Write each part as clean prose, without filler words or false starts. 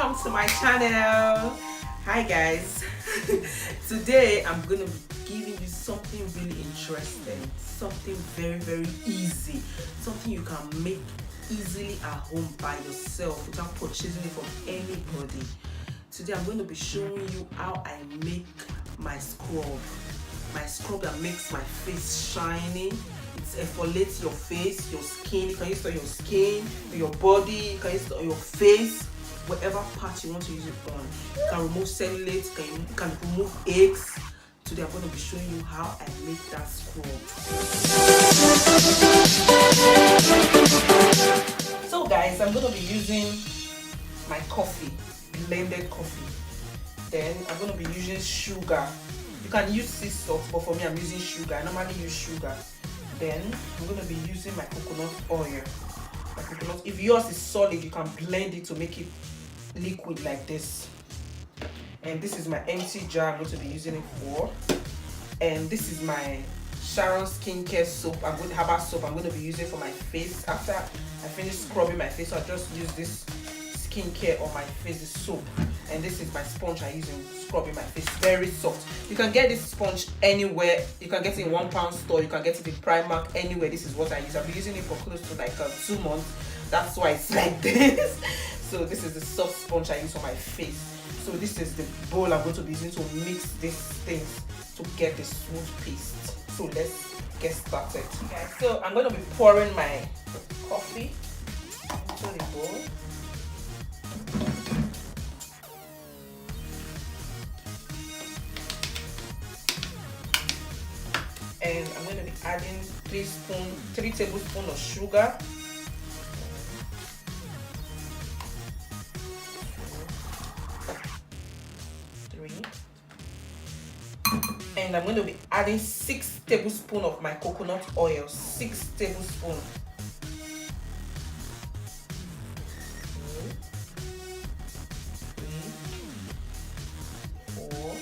welcome to my channel. Hi guys. Today I'm going to be giving you something really interesting, something very easy, something you can make easily at home by yourself without purchasing it from anybody. Today I'm going to be showing you how I make my scrub that makes my face shiny. It exfoliates your face, your skin. You can use it on your skin, your body, you can use it on your face, whatever part you want to use it on. You can remove cellulite, you can remove eggs. Today I'm going to be showing you how I make that scrub. So guys, I'm going to be using my coffee, blended coffee. Then I'm going to be using sugar. You can use sea salt, but for me I'm using sugar. I normally use sugar. Then I'm going to be using my coconut oil. If yours is solid, you can blend it to make it liquid like this. And this is my empty jar I'm going to be using it for. And this is my Sharon skincare soap. Herbal soap I'm going to be using for my face. After I finish scrubbing my face, I'll just use this skincare on my face, the soap. And this is my sponge I use in scrubbing my face. Very soft. You can get this sponge anywhere. You can get it in £1 store. You can get it in Primark, anywhere. This is what I use. I've been using it for close to like 2 months. That's why it's like this. So this is the soft sponge I use on my face. So this is the bowl I'm going to be using to mix these things to get the smooth paste. So let's get started. Okay, so I'm going to be pouring my coffee into the bowl. And I'm going to be adding 3 tablespoons of sugar. And I'm going to be adding 6 tablespoons of my coconut oil. 6 tablespoons. 3, 4,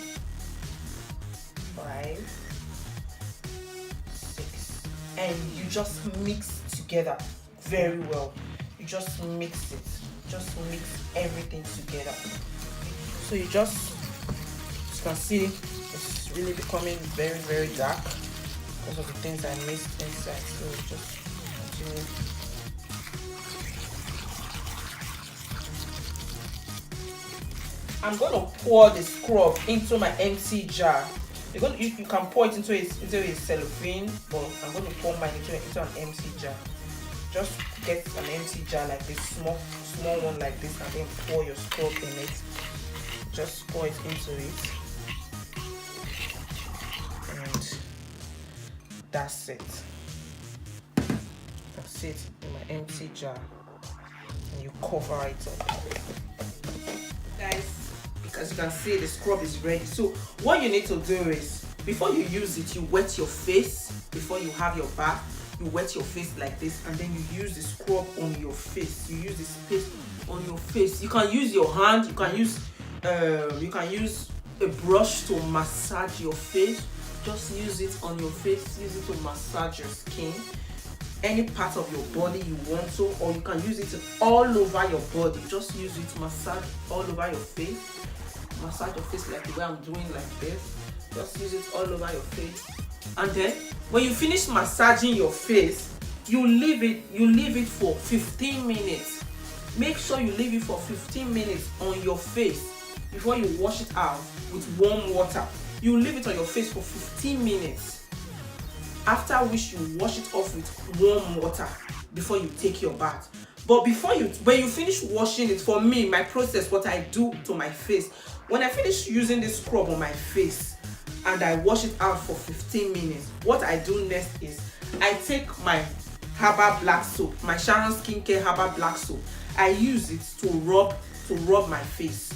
5, 6. And you just mix together very well. You just mix it. Just mix everything together. So you can see it's really becoming very dark because of the things I mixed inside. So just continue. I'm going to pour the scrub into my empty jar. You can pour it into a cellophane, but I'm going to pour mine into an empty jar. Just get an empty jar like this, small one like this, and then pour your scrub in it. Just pour it into it. And that's it. That's it in my empty jar. And you cover it up. Guys, as you can see, the scrub is ready. So what you need to do is, before you use it, you wet your face. Before you have your bath, you wet your face like this, and then you use the scrub on your face. You use this paste on your face. You can use your hand. You can use a brush to massage your face. Just use it on your face. Use it to massage your skin, any part of your body you want to, or you can use it all over your body. Just use it to massage all over your face. Massage your face like the way I'm doing, like this. Just use it all over your face. And then when you finish massaging your face, you leave it for 15 minutes. Make sure you leave it for 15 minutes on your face before you wash it out with warm water. You leave it on your face for 15 minutes. After which you wash it off with warm water before you take your bath. But when you finish washing it, for me, my process, what I do to my face, when I finish using this scrub on my face and I wash it out for 15 minutes, what I do next is I take my herbal black soap, my Sharon skincare herbal black soap. I use it to rub my face.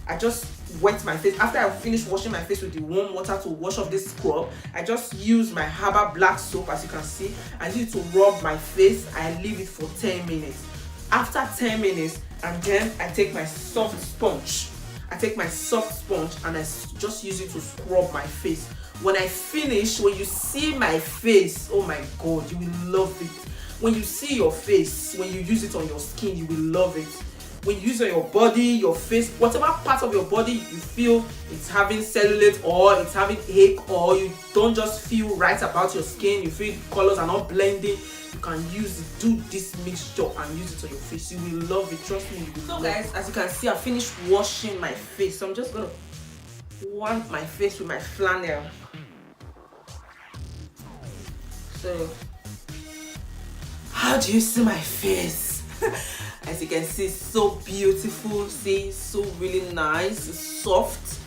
I just wet my face. After I finish washing my face with the warm water to wash off this scrub, I just use my herbal black soap, as you can see. I use it to rub my face. I leave it for 10 minutes. After 10 minutes, and then I take my soft sponge. And I just use it to scrub my face. When I finish, when you see my face, oh my god, you will love it. When you see your face, when you use it on your skin, you will love it. when you use on your body, your face, whatever part of your body you feel it's having cellulite or it's having ache, or you don't just feel right about your skin, you feel colors are not blending, you can use it. Do this mixture and use it on your face. You will love it, trust me. You will. So guys, as you can see, I finished washing my face, so I'm just gonna wipe my face with my flannel. So how do you see my face? As you can see, so beautiful. See, so really nice. It's soft.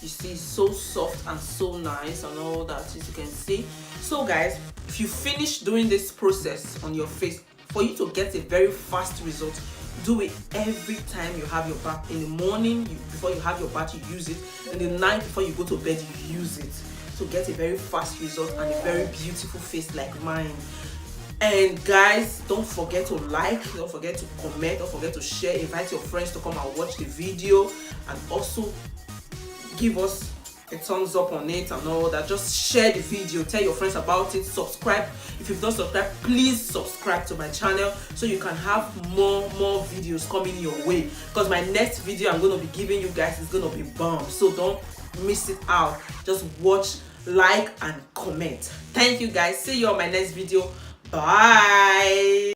You see, so soft and so nice and all that, as you can see. So guys, if you finish doing this process on your face, for you to get a very fast result, do it every time you have your bath. In the morning, before you have your bath, you use it. In the night before you go to bed, you use it. To get a very fast result and a very beautiful face like mine. And guys, don't forget to like, don't forget to comment, don't forget to share, invite your friends to come and watch the video, and also give us a thumbs up on it and all that. Just share the video, tell your friends about it, subscribe. If you've not subscribed, please subscribe to my channel so you can have more videos coming your way, because my next video I'm going to be giving you guys is going to be bomb. So don't miss it out. Just watch, like and comment. Thank you guys. See you on my next video. Bye.